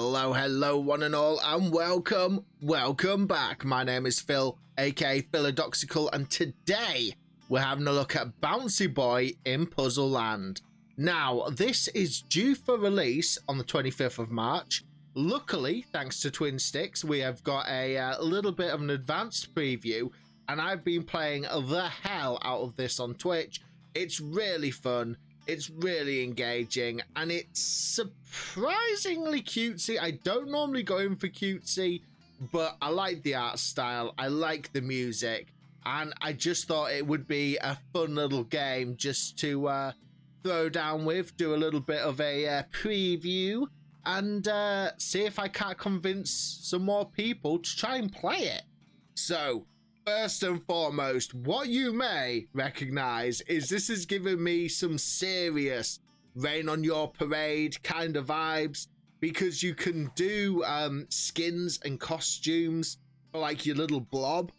Hello one and all, and welcome back. My name is Phil, aka Philadoxical, and today we're having a look at BouncyBoi in Puzzle Land. Now, this is due for release on the 25th of March. Luckily, thanks to Twin Sticks, we have got a little bit of an advanced preview, and I've been playing the hell out of this on Twitch. It's really fun. It's really engaging, and it's surprisingly cutesy. I don't normally go in for cutesy, but I like the art style, I like the music, and I just thought it would be a fun little game just to throw down with, do a little bit of a preview, and see if I can't convince some more people to try and play it. So, first and foremost, what you may recognize is this is giving me some serious Rain on Your Parade kind of vibes, because you can do skins and costumes for like your little blob.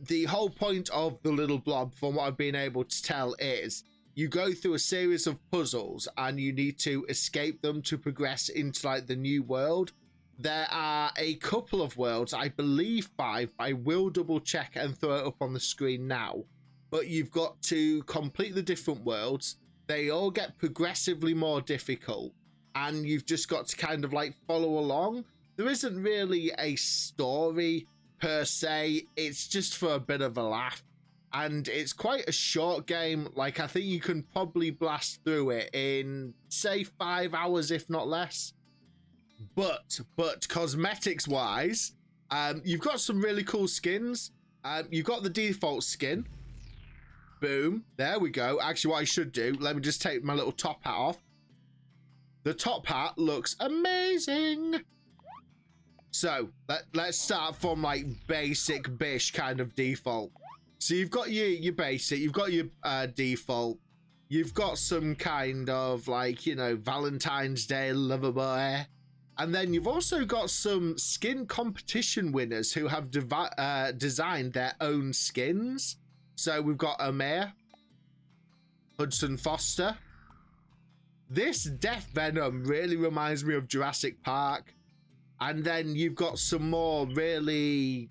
The whole point of the little blob, from what I've been able to tell, is you go through a series of puzzles and you need to escape them to progress into like the new world. There are a couple of worlds, I believe 5, I will double check and throw it up on the screen now, but you've got to complete the different worlds. They all get progressively more difficult, and you've just got to kind of like follow along. There isn't really a story per se, it's just for a bit of a laugh, and it's quite a short game. Like, I think you can probably blast through it in, say, 5 hours, if not less. But cosmetics wise, you've got some really cool skins. You've got the default skin. Boom, there we go. Actually, what I should do, let me just take my little top hat off. The top hat looks amazing. So let's start from like basic bish kind of default. So you've got your basic, you've got your default, you've got some kind of like, you know, Valentine's Day lover boy. And then you've also got some skin competition winners who have designed their own skins. So we've got Amir, Hudson Foster. This Death Venom really reminds me of Jurassic Park. And then you've got some more really,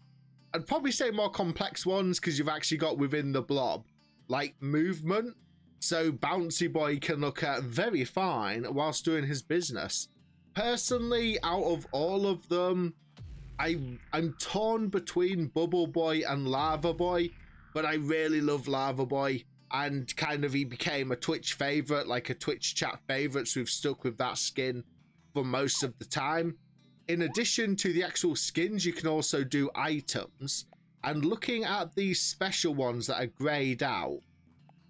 I'd probably say more complex ones, because you've actually got within the blob, like movement. So BouncyBoi can look very fine whilst doing his business. Personally, out of all of them, I'm torn between Bubble Boy and Lava Boy, but I really love Lava Boy, and kind of he became a Twitch favorite, like a Twitch chat favorite, so we've stuck with that skin for most of the time. In addition to the actual skins, you can also do items, and looking at these special ones that are grayed out,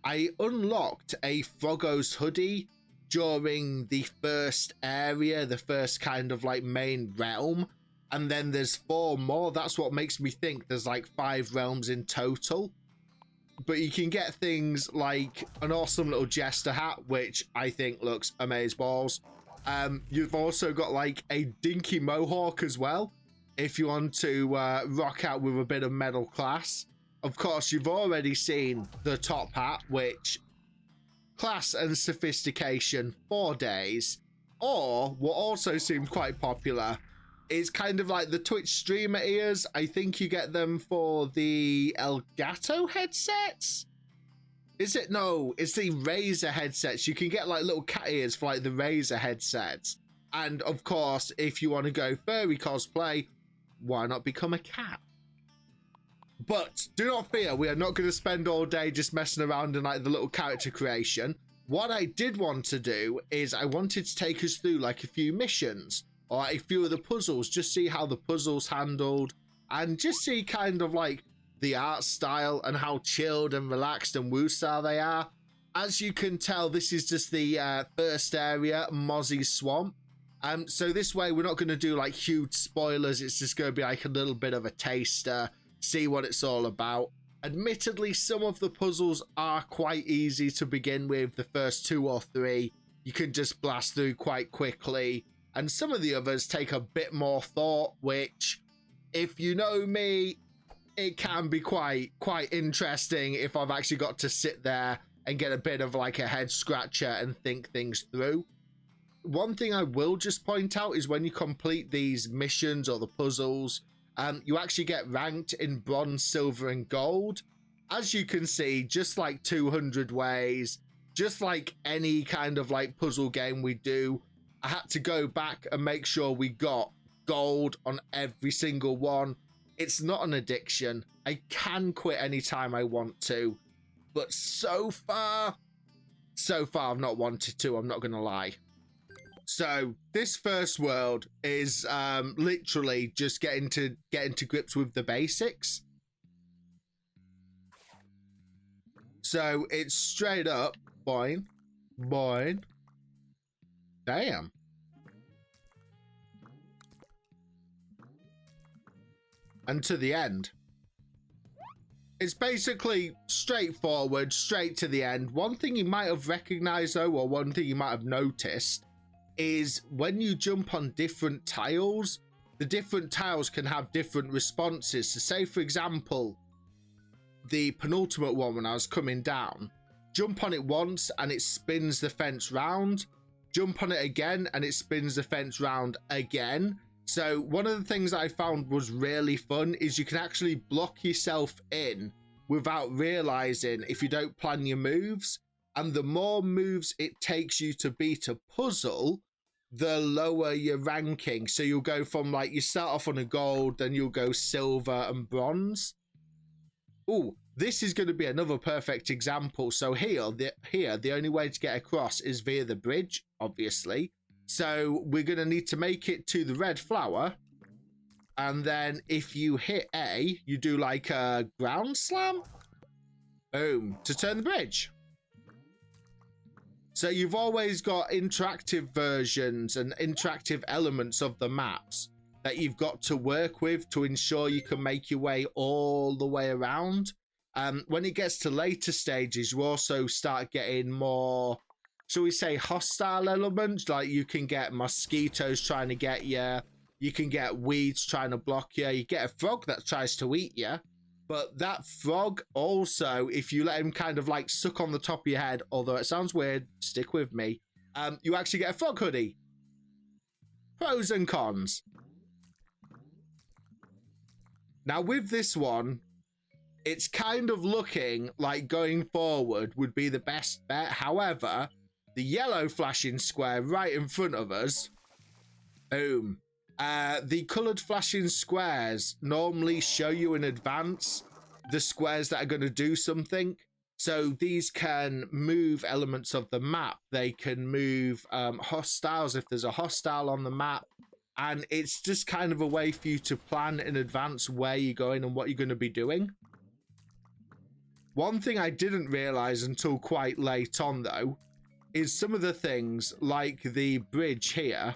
I unlocked a Froggo's hoodie during the first area, the first kind of like main realm, and then there's 4 more. That's what makes me think there's like 5 realms in total. But you can get things like an awesome little jester hat, which I think looks amazeballs. You've also got like a dinky mohawk as well, if you want to rock out with a bit of middle class. Of course, you've already seen the top hat, which class and sophistication 4 days, or what also seemed quite popular is kind of like the Twitch streamer ears. I think you get them for the Elgato headsets. Is it? No, it's the Razer headsets. You can get like little cat ears for like the Razer headsets. And of course, if you want to go furry cosplay, why not become a cat? But do not fear, we are not going to spend all day just messing around in like the little character creation. What I did want to do is I wanted to take us through like a few missions or a few of the puzzles, just see how the puzzles handled, and just see kind of like the art style and how chilled and relaxed and woo-star they are. As you can tell, this is just the first area, Mozzie's Swamp. So this way we're not going to do like huge spoilers, it's just going to be like a little bit of a taster, see what it's all about. Admittedly, some of the puzzles are quite easy to begin with. The first 2 or 3 you can just blast through quite quickly, and some of the others take a bit more thought, which, if you know me, it can be quite interesting if I've actually got to sit there and get a bit of like a head scratcher and think things through. one thing I will just point out is when you complete these missions or the puzzles, you actually get ranked in bronze, silver, and gold. As you can see, just like 200 ways, just like any kind of like puzzle game we do, I had to go back and make sure we got gold on every single one. It's not an addiction. I can quit anytime I want to, but so far I've not wanted to, I'm not gonna lie. So this first world is literally just getting to grips with the basics. So it's straight up boing, boing. Damn. And to the end. It's basically straightforward, straight to the end. One thing you might have recognized though, or one thing you might have noticed, is when you jump on different tiles, the different tiles can have different responses. So say for example, the penultimate one when I was coming down, jump on it once and it spins the fence round, jump on it again and it spins the fence round again. So one of the things I found was really fun is you can actually block yourself in without realizing if you don't plan your moves. And the more moves it takes you to beat a puzzle, the lower your ranking. So you'll go from like, you start off on a gold, then you'll go silver and bronze. Oh, this is going to be another perfect example. So here, the only way to get across is via the bridge, obviously. So we're going to need to make it to the red flower. And then if you hit A, you do like a ground slam. Boom. To turn the bridge. So you've always got interactive versions and interactive elements of the maps that you've got to work with to ensure you can make your way all the way around. When it gets to later stages, you also start getting more, shall we say, hostile elements. Like you can get mosquitoes trying to get you. You can get weeds trying to block you. You get a frog that tries to eat you. But that frog also, if you let him kind of like suck on the top of your head, although it sounds weird, stick with me, you actually get a frog hoodie. Pros and cons. Now with this one, it's kind of looking like going forward would be the best bet. However, the yellow flashing square right in front of us, boom. The coloured flashing squares normally show you in advance the squares that are going to do something. So these can move elements of the map. They can move hostiles if there's a hostile on the map. And it's just kind of a way for you to plan in advance where you're going and what you're going to be doing. One thing I didn't realise until quite late on, though, is some of the things like the bridge here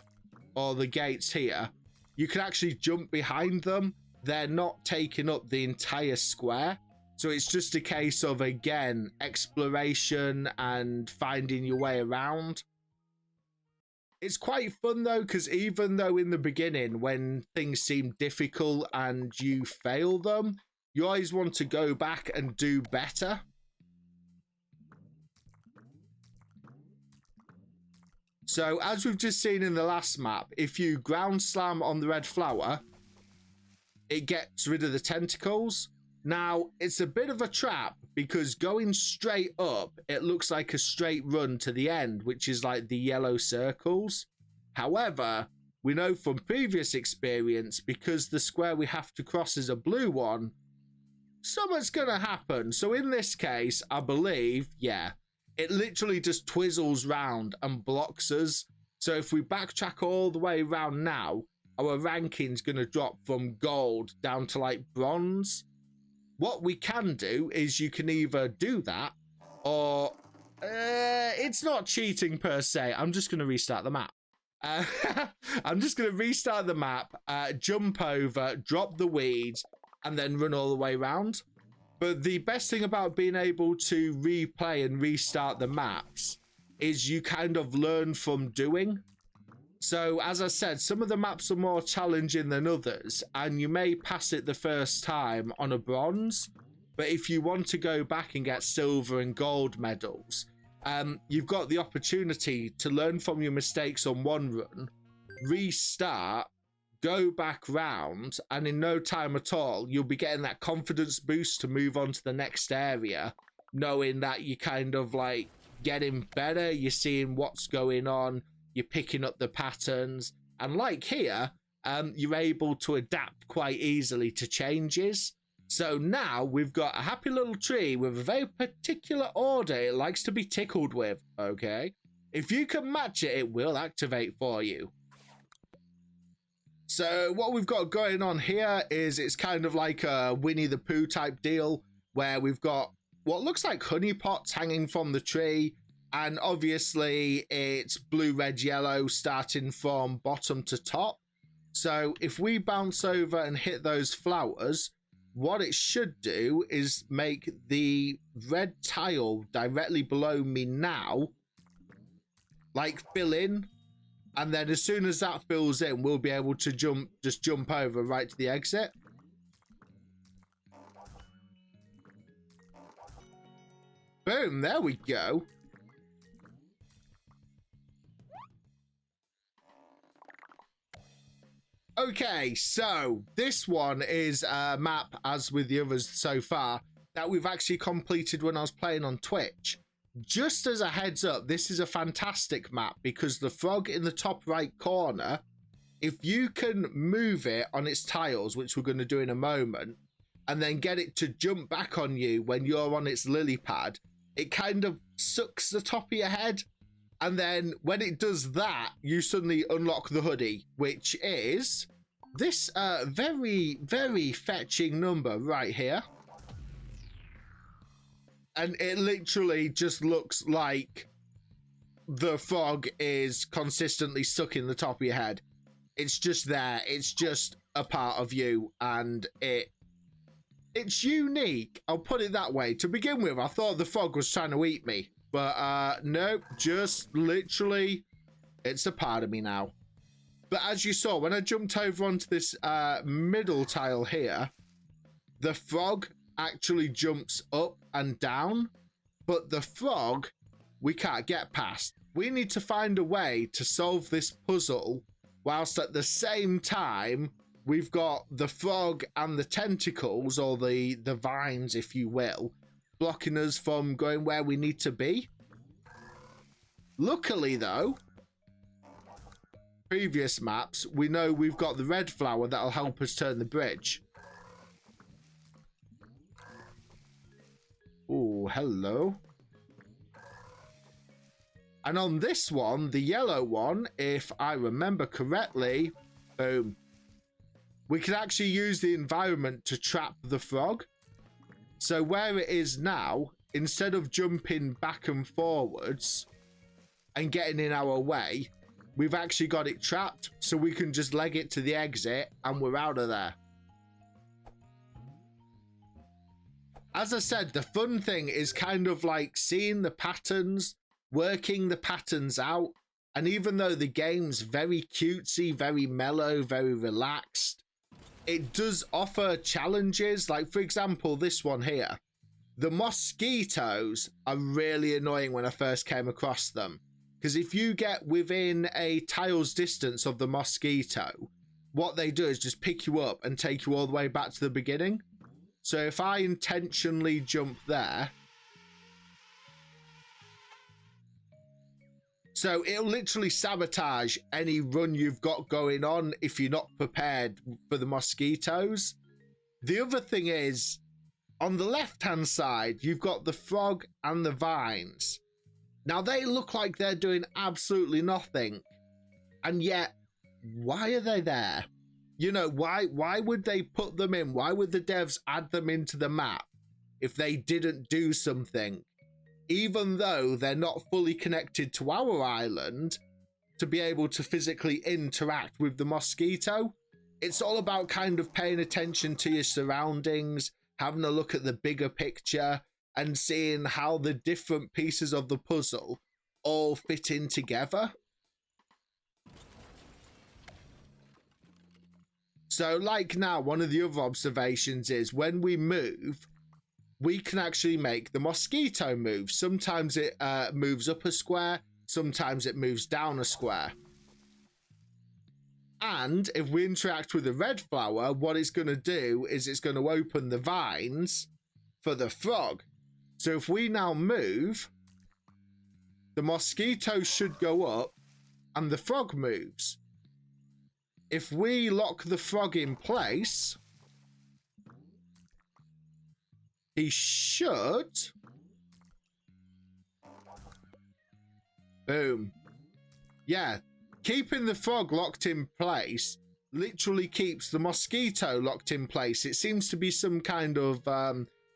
or the gates here, you can actually jump behind them. They're not taking up the entire square. So it's just a case of, again, exploration and finding your way around. It's quite fun, though, because even though in the beginning, when things seem difficult and you fail them, you always want to go back and do better. So, as we've just seen in the last map, if you ground slam on the red flower, it gets rid of the tentacles. Now, it's a bit of a trap because going straight up, it looks like a straight run to the end, which is like the yellow circles. However, we know from previous experience, because the square we have to cross is a blue one, something's going to happen. So in this case, I believe, yeah, it literally just twizzles round and blocks us. So if we backtrack all the way around now, our ranking's going to drop from gold down to like bronze. What we can do is you can either do that or it's not cheating per se. I'm just going to restart the map. I'm just going to restart the map, jump over, drop the weeds, and then run all the way around. But the best thing about being able to replay and restart the maps is you kind of learn from doing. So, as I said, some of the maps are more challenging than others, and you may pass it the first time on a bronze. But if you want to go back and get silver and gold medals, you've got the opportunity to learn from your mistakes on one run, restart, go back round, and in no time at all, you'll be getting that confidence boost to move on to the next area, knowing that you kind of like getting better, you're seeing what's going on, you're picking up the patterns, and like here, you're able to adapt quite easily to changes. So now we've got a happy little tree with a very particular order it likes to be tickled with, okay? If you can match it, it will activate for you. So what we've got going on here is it's kind of like a Winnie the Pooh type deal where we've got what looks like honey pots hanging from the tree, and obviously it's blue, red, yellow starting from bottom to top. So if we bounce over and hit those flowers, what it should do is make the red tile directly below me now like fill in, and then as soon as that fills in, we'll be able to jump over right to the exit. Boom, there we go. Okay, so this one is a map, as with the others so far, that we've actually completed when I was playing on Twitch. Just as a heads up, this is a fantastic map because the frog in the top right corner, if you can move it on its tiles, which we're going to do in a moment, and then get it to jump back on you when you're on its lily pad, it kind of sucks the top of your head. And then when it does that, you suddenly unlock the hoodie, which is this very, very fetching number right here. And it literally just looks like the frog is consistently sucking the top of your head. It's just there. It's just a part of you, and it's unique. I'll put it that way. To begin with, I thought the frog was trying to eat me. But nope, just literally, it's a part of me now. But as you saw, when I jumped over onto this middle tile here, the frog actually jumps up and down, but the frog we can't get past. We need to find a way to solve this puzzle whilst at the same time we've got the frog and the tentacles, or the vines, if you will, blocking us from going where we need to be. Luckily though, previous maps, we know we've got the red flower that'll help us turn the bridge. Oh, hello. And on this one, the yellow one, if I remember correctly, boom, we can actually use the environment to trap the frog. So where it is now, instead of jumping back and forwards and getting in our way, we've actually got it trapped, so we can just leg it to the exit and we're out of there. As I said, the fun thing is kind of like seeing the patterns, working the patterns out, and even though the game's very cutesy, very mellow, very relaxed, it does offer challenges. Like, for example, this one here. The mosquitoes are really annoying when I first came across them, because if you get within a tile's distance of the mosquito, what they do is just pick you up and take you all the way back to the beginning. So if I intentionally jump there, so it'll literally sabotage any run you've got going on if you're not prepared for the mosquitoes. The other thing is, on the left-hand side, you've got the frog and the vines. Now, they look like they're doing absolutely nothing. And yet, why are they there? You know, why would they put them in? Why would the devs add them into the map if they didn't do something? Even though they're not fully connected to our island to be able to physically interact with the mosquito. It's all about kind of paying attention to your surroundings, having a look at the bigger picture, and seeing how the different pieces of the puzzle all fit in together. So like now, one of the other observations is when we move, we can actually make the mosquito move. Sometimes it moves up a square, sometimes it moves down a square. And if we interact with the red flower, what it's going to do is it's going to open the vines for the frog. So if we now move, the mosquito should go up and the frog moves. If we lock the frog in place, he should... Boom. Yeah, keeping the frog locked in place literally keeps the mosquito locked in place. It seems to be some kind of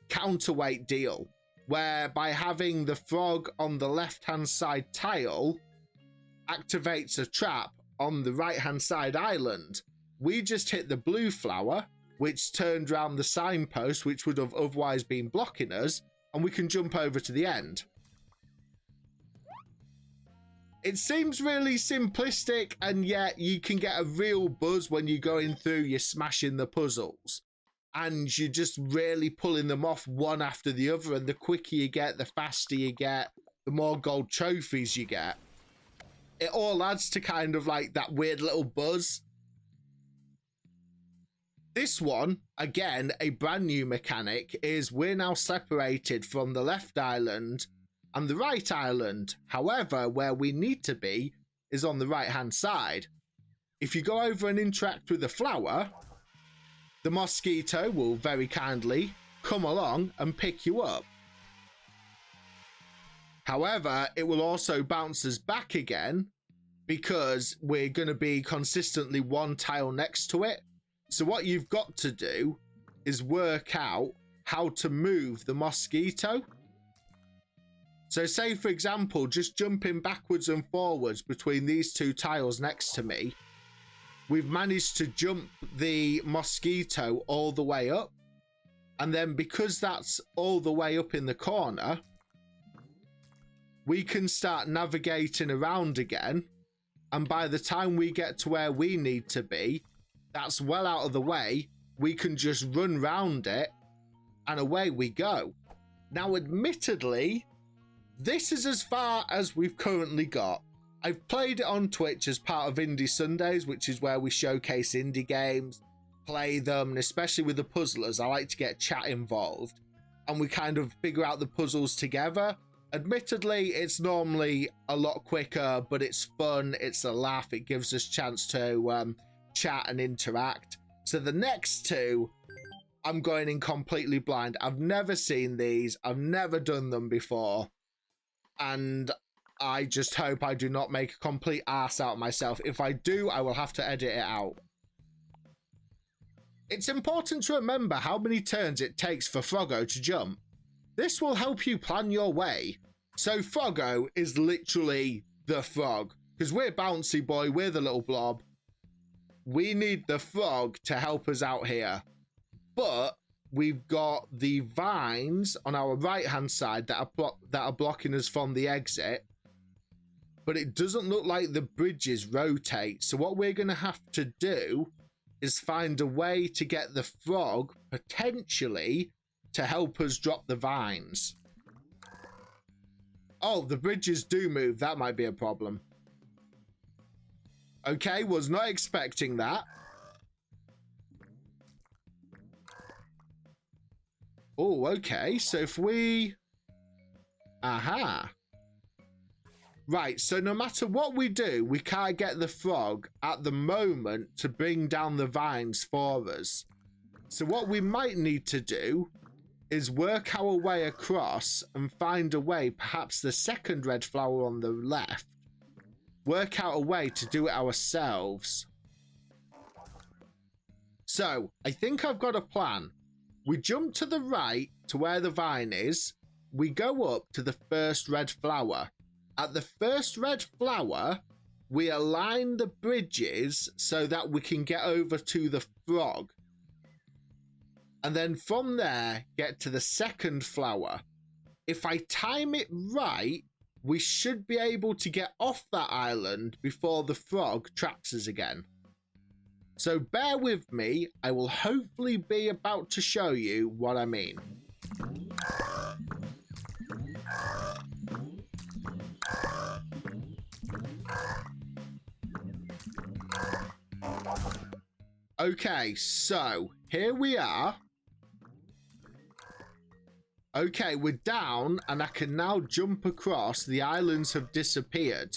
counterweight deal, where by having the frog on the left-hand side tile activates a trap on the right-hand side island. We just hit the blue flower, which turned around the signpost, which would have otherwise been blocking us, and we can jump over to the end. It seems really simplistic, and yet you can get a real buzz when you're going through, you're smashing the puzzles, and you're just really pulling them off one after the other, and the quicker you get, the faster you get, the more gold trophies you get. It all adds to kind of like that weird little buzz. This one, again, a brand new mechanic, is we're now separated from the left island and the right island. However, where we need to be is on the right-hand side. If you go over and interact with the flower, the mosquito will very kindly come along and pick you up. However, it will also bounce us back again because we're going to be consistently one tile next to it. So what you've got to do is work out how to move the mosquito. So say, for example, just jumping backwards and forwards between these two tiles next to me, we've managed to jump the mosquito all the way up. And then because that's all the way up in the corner, we can start navigating around again. And by the time we get to where we need to be, that's well out of the way. We can just run round it and away we go. Now, admittedly, this is as far as we've currently got. I've played it on Twitch as part of Indie Sundays, which is where we showcase indie games, play them, and especially with the puzzlers, I like to get chat involved. And we kind of figure out the puzzles together. Admittedly, it's normally a lot quicker, but it's fun, it's a laugh, it gives us a chance to chat and interact. So the next two, I'm going in completely blind. I've never seen these, I've never done them before, and I just hope I do not make a complete ass out of myself. If I do, I will have to edit it out. It's important to remember how many turns it takes for Froggo to jump. This will help you plan your way. So Froggo is literally the frog, because we're BouncyBoi, we're the little blob. We need the frog to help us out here. But we've got the vines on our right-hand side that are blocking us from the exit. But it doesn't look like the bridges rotate. So what we're going to have to do is find a way to get the frog, potentially, to help us drop the vines. Oh, the bridges do move. That might be a problem. Okay, was not expecting that. Oh, okay. So if we... Aha. Right, so no matter what we do, we can't get the frog at the moment to bring down the vines for us. So what we might need to do is work our way across and find a way, perhaps the second red flower on the left, work out a way to do it ourselves. So, I think I've got a plan. We jump to the right to where the vine is. We go up to the first red flower. At the first red flower, we align the bridges so that we can get over to the frog. And then from there, get to the second flower. If I time it right, we should be able to get off that island before the frog traps us again. So bear with me, I will hopefully be about to show you what I mean. Okay, so here we are. Okay, we're down, and I can now jump across. The islands have disappeared.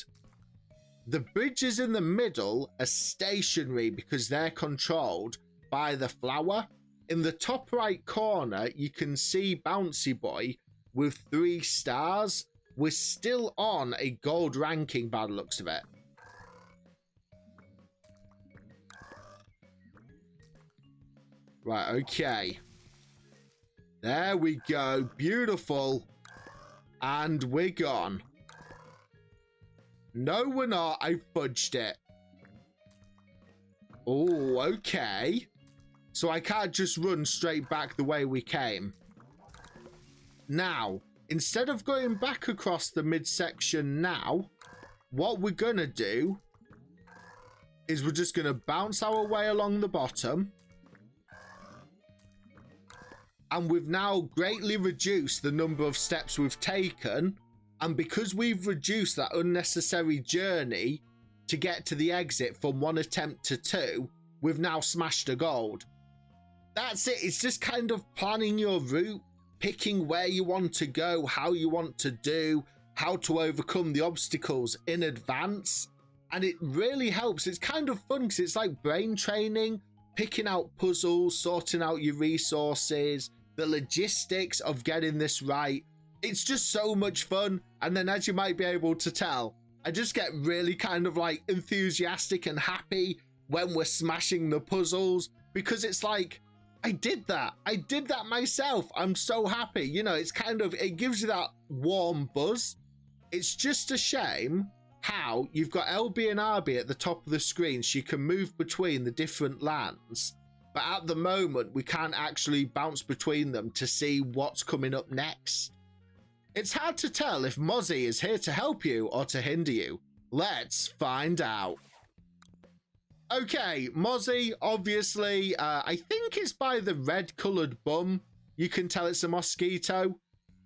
The bridges in the middle are stationary because they're controlled by the flower. In the top right corner, you can see BouncyBoi with 3 stars. We're still on a gold ranking by the looks of it. Right, okay. There we go. Beautiful. And we're gone. No, we're not. I fudged it. Oh, okay. So I can't just run straight back the way we came. Now, instead of going back across the midsection now, what we're going to do is we're just going to bounce our way along the bottom. And we've now greatly reduced the number of steps we've taken. And because we've reduced that unnecessary journey to get to the exit from 1 attempt to 2, we've now smashed a gold. That's it. It's just kind of planning your route, picking where you want to go, how you want to do, how to overcome the obstacles in advance. And it really helps. It's kind of fun because it's like brain training, picking out puzzles, sorting out your resources, the logistics of getting this right. It's just so much fun. And then, as you might be able to tell, I just get really kind of like enthusiastic and happy when we're smashing the puzzles, because it's like, I did that. I did that myself. I'm so happy. You know, it's kind of, it gives you that warm buzz. It's just a shame how you've got LB and RB at the top of the screen so you can move between the different lands. But at the moment, we can't actually bounce between them to see what's coming up next. It's hard to tell if Mozzie is here to help you or to hinder you. Let's find out. Okay, Mozzie, obviously, I think it's by the red-coloured bum. You can tell it's a mosquito.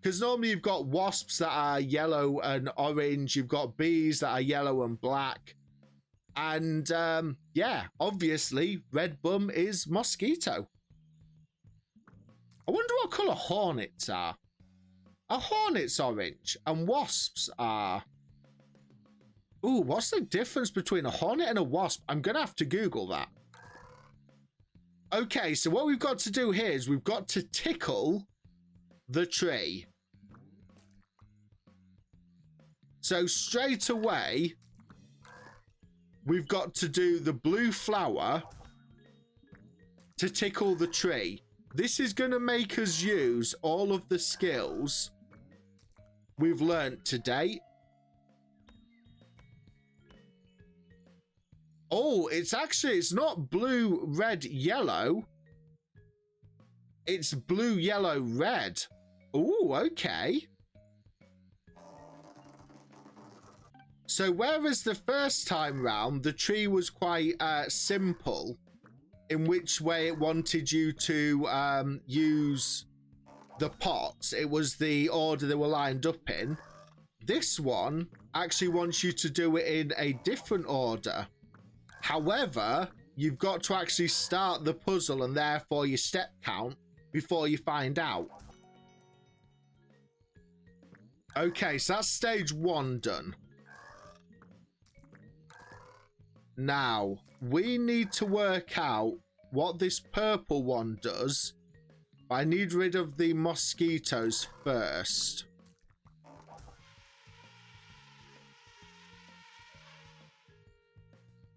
Because normally you've got wasps that are yellow and orange. You've got bees that are yellow and black. And, yeah, obviously, red bum is mosquito. I wonder what colour hornets are. Are hornets orange? And wasps are... Ooh, what's the difference between a hornet and a wasp? I'm going to have to Google that. Okay, so what we've got to do here is we've got to tickle the tree. So straight away, we've got to do the blue flower to tickle the tree. This is going to make us use all of the skills we've learnt to date. Oh, it's not blue, red, yellow. It's blue, yellow, red. Oh, okay. So whereas the first time round, the tree was quite simple in which way it wanted you to use the pots. It was the order they were lined up in. This one actually wants you to do it in a different order. However, you've got to actually start the puzzle and therefore your step count before you find out. Okay, so that's stage 1 done. Now, we need to work out what this purple one does. But I need rid of the mosquitoes first.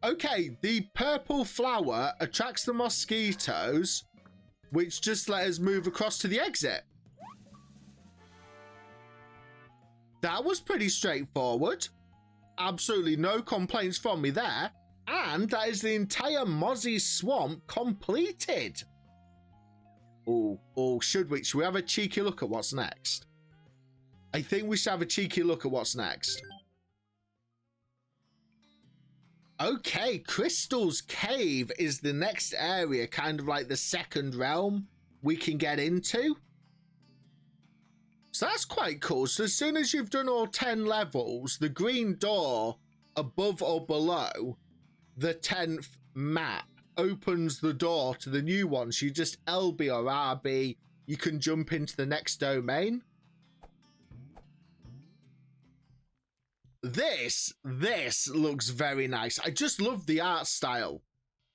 Okay, the purple flower attracts the mosquitoes, which just let us move across to the exit. That was pretty straightforward. Absolutely no complaints from me there. And that is the entire Mozzie swamp completed. Oh, should we have a cheeky look at what's next? I think we should have a cheeky look at what's next. Okay, Crystal's Cave is the next area, kind of like the second realm we can get into. So that's quite cool. So as soon as you've done all 10 levels, the green door above or below the 10th map opens the door to the new ones. You just LB or RB, you can jump into the next domain. This looks very nice. I just love the art style.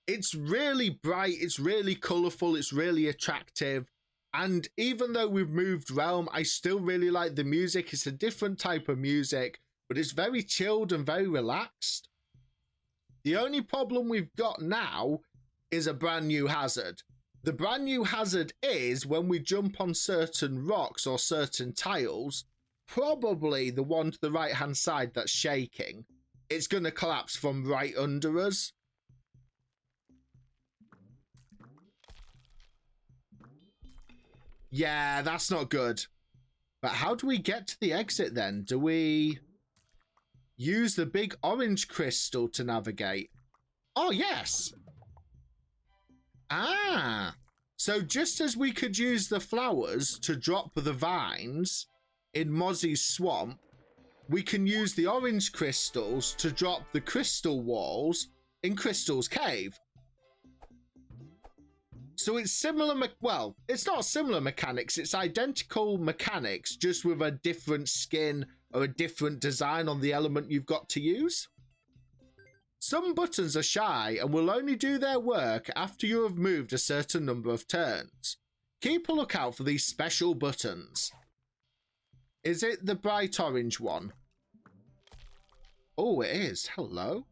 It's really bright, it's really colourful, it's really attractive. And even though we've moved realm, I still really like the music. It's a different type of music, but it's very chilled and very relaxed. The only problem we've got now is a brand new hazard. The brand new hazard is when we jump on certain rocks or certain tiles, probably the one to the right hand side that's shaking, it's going to collapse from right under us. Yeah, that's not good. But how do we get to the exit then? Do we use the big orange crystal to navigate? Oh, yes. Ah. So just as we could use the flowers to drop the vines in Mozzie's swamp, we can use the orange crystals to drop the crystal walls in Crystal's cave. So it's similar, well, it's not similar mechanics, it's identical mechanics, just with a different skin or a different design on the element you've got to use. Some buttons are shy and will only do their work after you have moved a certain number of turns. Keep a lookout for these special buttons. Is it the bright orange one? Oh, it is. Hello.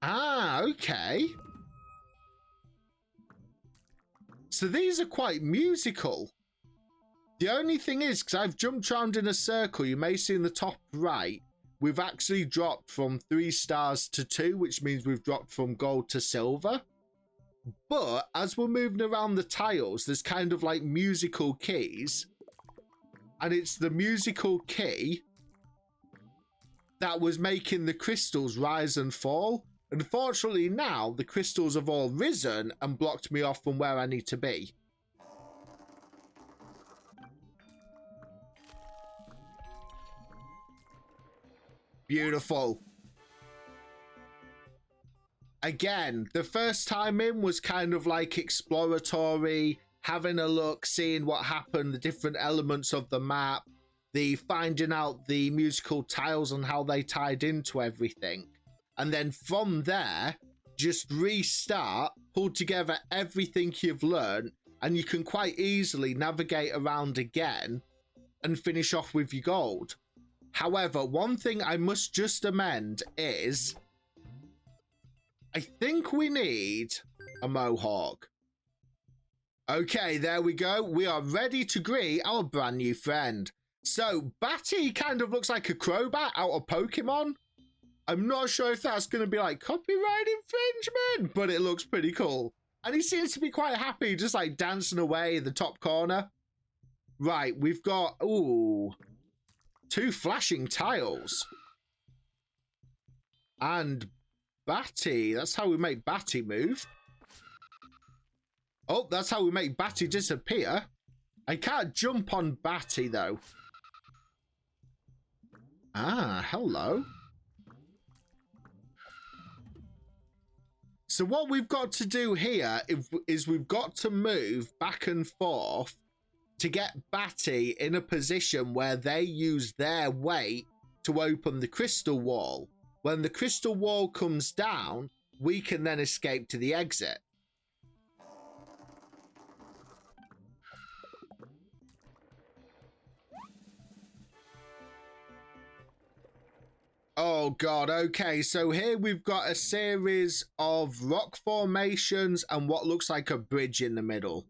Ah, okay. So these are quite musical. The only thing is, because I've jumped around in a circle, you may see in the top right, we've actually dropped from 3 stars to 2, which means we've dropped from gold to silver. But as we're moving around the tiles, there's kind of like musical keys. And it's the musical key that was making the crystals rise and fall. Unfortunately, now the crystals have all risen and blocked me off from where I need to be. Beautiful. Again, the first time in was kind of like exploratory, having a look, seeing what happened, the different elements of the map, the finding out the musical tiles and how they tied into everything. And then from there, just restart, pull together everything you've learned, and you can quite easily navigate around again and finish off with your gold. However, one thing I must just amend is I think we need a mohawk. Okay, there we go. We are ready to greet our brand new friend. So, Batty kind of looks like a Crobat out of Pokemon. I'm not sure if that's going to be like copyright infringement, but it looks pretty cool. And he seems to be quite happy, just like dancing away in the top corner. Right, we've got, ooh, 2 flashing tiles. And Batty, that's how we make Batty move. Oh, that's how we make Batty disappear. I can't jump on Batty though. Ah, hello. So what we've got to do here is we've got to move back and forth to get Batty in a position where they use their weight to open the crystal wall. When the crystal wall comes down, we can then escape to the exit. Oh god, okay, so here we've got a series of rock formations and what looks like a bridge in the middle.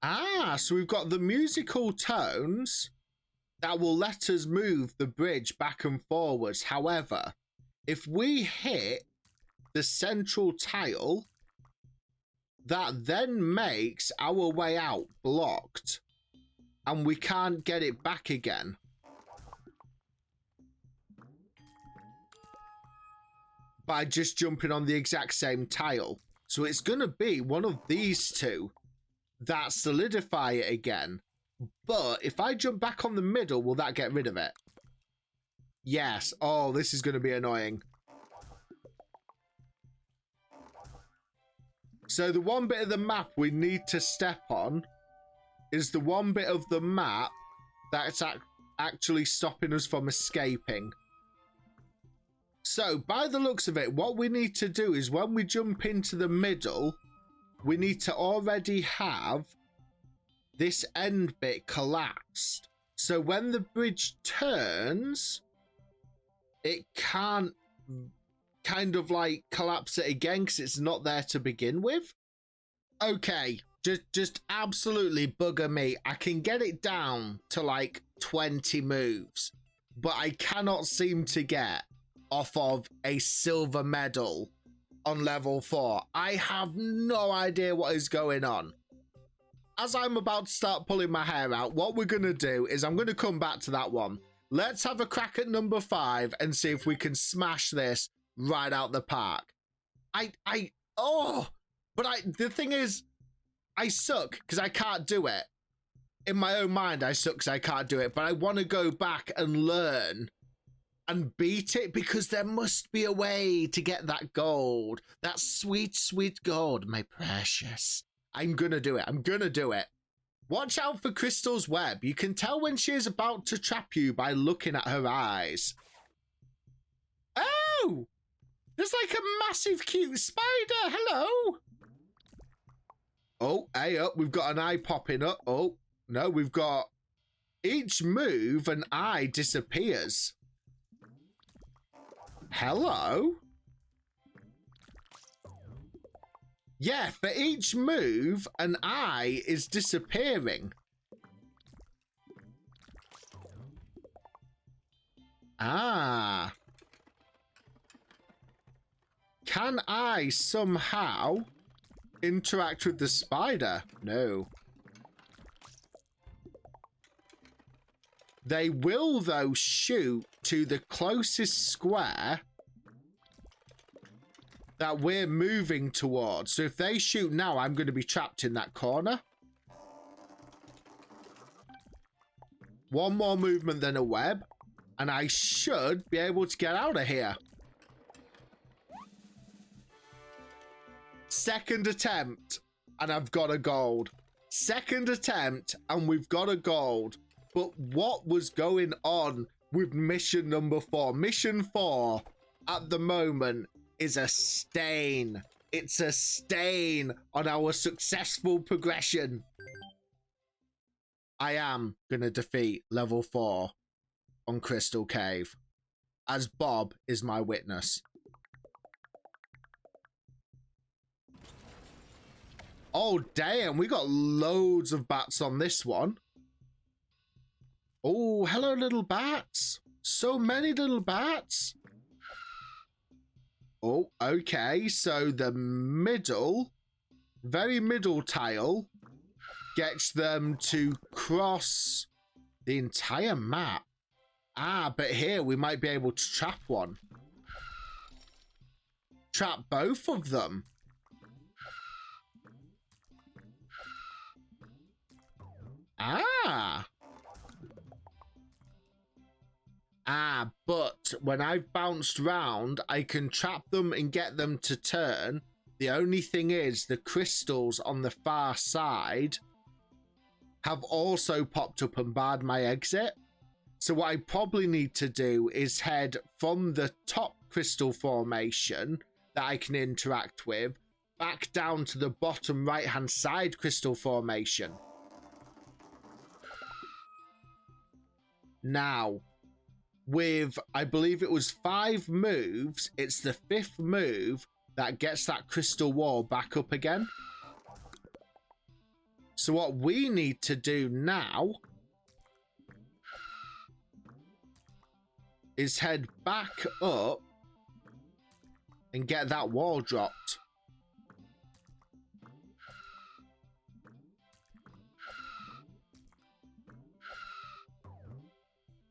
Ah, so we've got the musical tones that will let us move the bridge back and forwards. However, if we hit the central tile, that then makes our way out blocked. And we can't get it back again. by just jumping on the exact same tile. So it's going to be one of these two that solidify it again. But if I jump back on the middle, will that get rid of it? Yes. Oh, this is going to be annoying. So the one bit of the map we need to step on is the one bit of the map that's actually stopping us from escaping. So by the looks of it, what we need to do is when we jump into the middle, we need to already have this end bit collapsed. So when the bridge turns, it can't kind of like collapse it again because it's not there to begin with. Okay, just absolutely bugger me. I can get it down to like 20 moves, but I cannot seem to get off of a silver medal on level 4. I have no idea what is going on. As I'm about to start pulling my hair out, what we're going to do is I'm going to come back to that one. Let's have a crack at number 5 and see if we can smash this right out the park. The thing is, I suck because I can't do it. In my own mind, I suck because I can't do it, but I want to go back and learn and beat it because there must be a way to get that gold. That sweet, sweet gold, my precious. I'm gonna do it. I'm gonna do it. Watch out for Crystal's web. You can tell when she is about to trap you by looking at her eyes. Oh! There's like a massive cute spider. Hello. Oh, hey up. We've got an eye popping up. Oh, no, we've got each move an eye disappears. Hello? Yeah, for each move, an eye is disappearing. Ah. Can I somehow interact with the spider? No. They will, though, shoot to the closest square that we're moving towards. So if they shoot now, I'm going to be trapped in that corner. One more movement than a web, and I should be able to get out of here. Second attempt, and I've got a gold. Second attempt, and we've got a gold. But what was going on with mission number 4? Mission 4, at the moment, is a stain. It's a stain on our successful progression. I am going to defeat level 4 on Crystal Cave, as Bob is my witness. Oh, damn. We got loads of bats on this one. Oh, hello, little bats. So many little bats. Oh, okay. So the middle, very middle tile gets them to cross the entire map. Ah, but here we might be able to trap one. Trap both of them. Ah. Ah, but when I've bounced round, I can trap them and get them to turn. The only thing is the crystals on the far side have also popped up and barred my exit. So what I probably need to do is head from the top crystal formation that I can interact with back down to the bottom right-hand side crystal formation. Now, with, I believe it was 5 moves, it's the 5th move that gets that crystal wall back up again. So what we need to do now is head back up and get that wall dropped.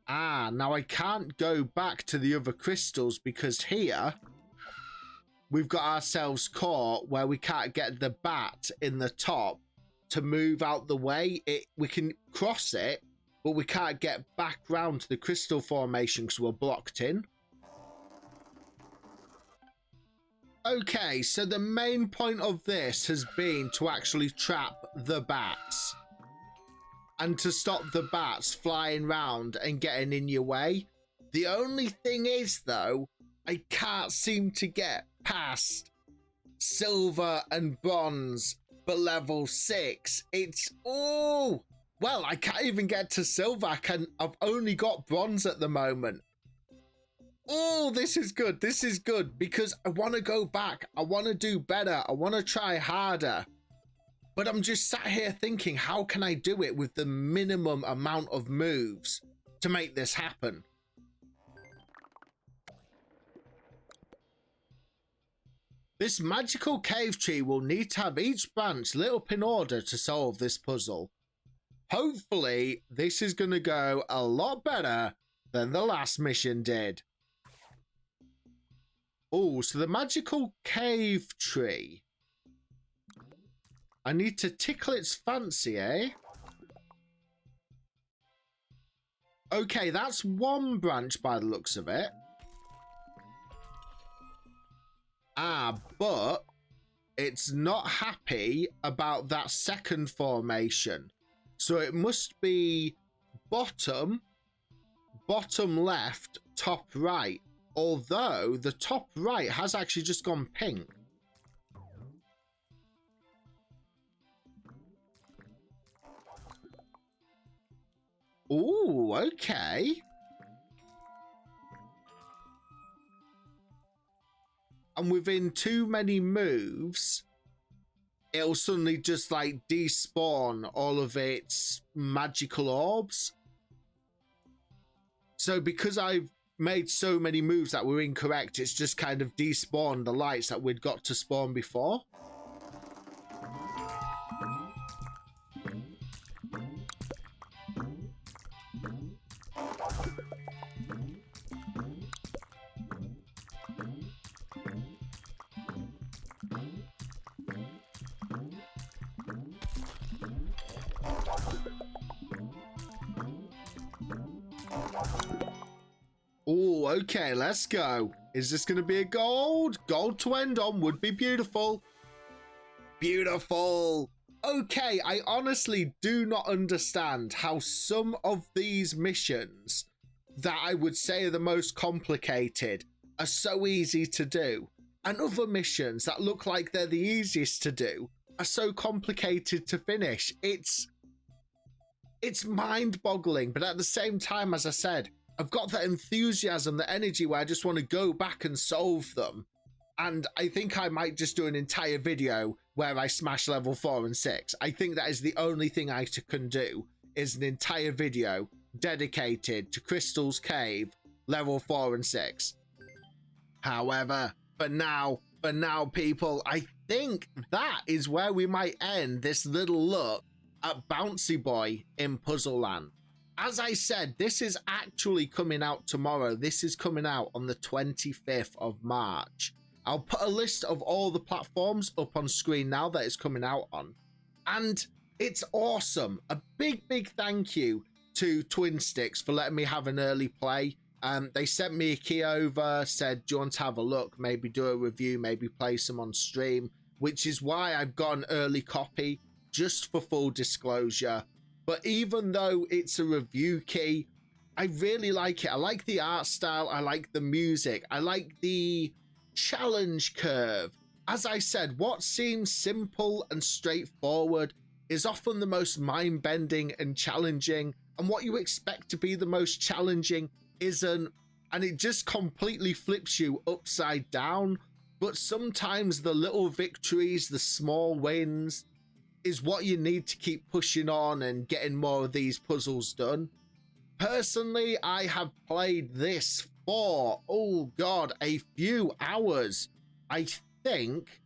Ah, now I can't go back to the other crystals because here we've got ourselves caught where we can't get the bat in the top to move out the way. We can cross it, but we can't get back round to the crystal formation because we're blocked in. Okay, so the main point of this has been to actually trap the bats and to stop the bats flying around and getting in your way. The only thing is, though, I can't seem to get past silver and bronze for level 6. It's, oh, well, I can't even get to silver. I've only got bronze at the moment. Oh, this is good. This is good because I want to go back. I want to do better. I want to try harder. But I'm just sat here thinking, how can I do it with the minimum amount of moves to make this happen? This magical cave tree will need to have each branch lit up in order to solve this puzzle. Hopefully, this is going to go a lot better than the last mission did. Oh, so the magical cave tree. I need to tickle its fancy, eh? Okay, that's one branch by the looks of it. Ah, but it's not happy about that second formation. So it must be bottom left, top right. Although the top right has actually just gone pink. Ooh, okay. And within too many moves, it'll suddenly just like despawn all of its magical orbs. So because I've made so many moves that were incorrect, it's just kind of despawned the lights that we'd got to spawn before. Oh, okay, let's go. Is this going to be a gold? Gold to end on would be beautiful. Beautiful. Okay, I honestly do not understand how some of these missions that I would say are the most complicated are so easy to do. And other missions that look like they're the easiest to do are so complicated to finish. It's mind-boggling, but at the same time, as I said, I've got that enthusiasm, the energy where I just want to go back and solve them. And I think I might just do an entire video where I smash level 4 and 6. I think that is the only thing I can do, is an entire video dedicated to Crystal's Cave, level 4 and 6. However, for now, people, I think that is where we might end this little look at BouncyBoi in Puzzle Land. As I said, this is actually coming out tomorrow. This is coming out on the 25th of March. I'll put a list of all the platforms up on screen now that it's coming out on. And it's awesome. A big thank you to Twin Sticks for letting me have an early play. They sent me a key over, said, do you want to have a look? Maybe do a review, maybe play some on stream, which is why I've got an early copy, just for full disclosure. But even though it's a review key, I really like it. I like the art style. I like the music. I like the challenge curve. As I said, what seems simple and straightforward is often the most mind-bending and challenging. And what you expect to be the most challenging isn't. And it just completely flips you upside down. But sometimes the little victories, the small wins, is what you need to keep pushing on and getting more of these puzzles done. Personally, I have played this for, oh god, a few hours, I think.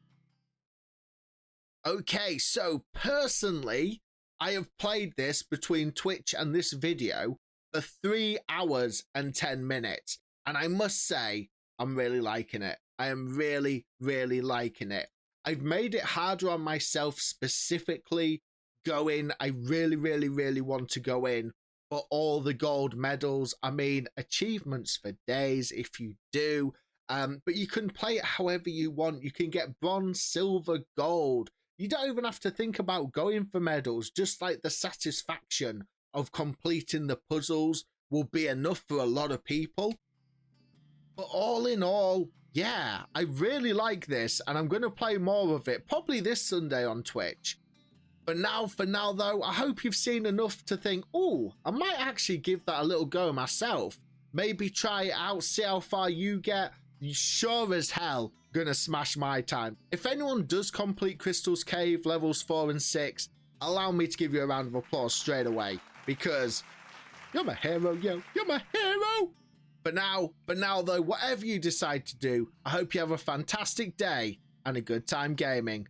Okay, so personally, I have played this between Twitch and this video for 3 hours and 10 minutes. And I must say, I'm really liking it. I am really, really liking it. I've made it harder on myself specifically going. I really, really, really want to go in for all the gold medals. I mean, achievements for days if you do. But you can play it however you want. You can get bronze, silver, gold. You don't even have to think about going for medals. Just like the satisfaction of completing the puzzles will be enough for a lot of people. But all in all, yeah, I really like this, and I'm going to play more of it, probably this Sunday on Twitch. For now though, I hope you've seen enough to think, oh, I might actually give that a little go myself. Maybe try it out, see how far you get. You sure as hell gonna smash my time. If anyone does complete Crystal's Cave levels 4 and 6, allow me to give you a round of applause straight away, because you're my hero, yo. You're my hero. But now though, whatever you decide to do, I hope you have a fantastic day and a good time gaming.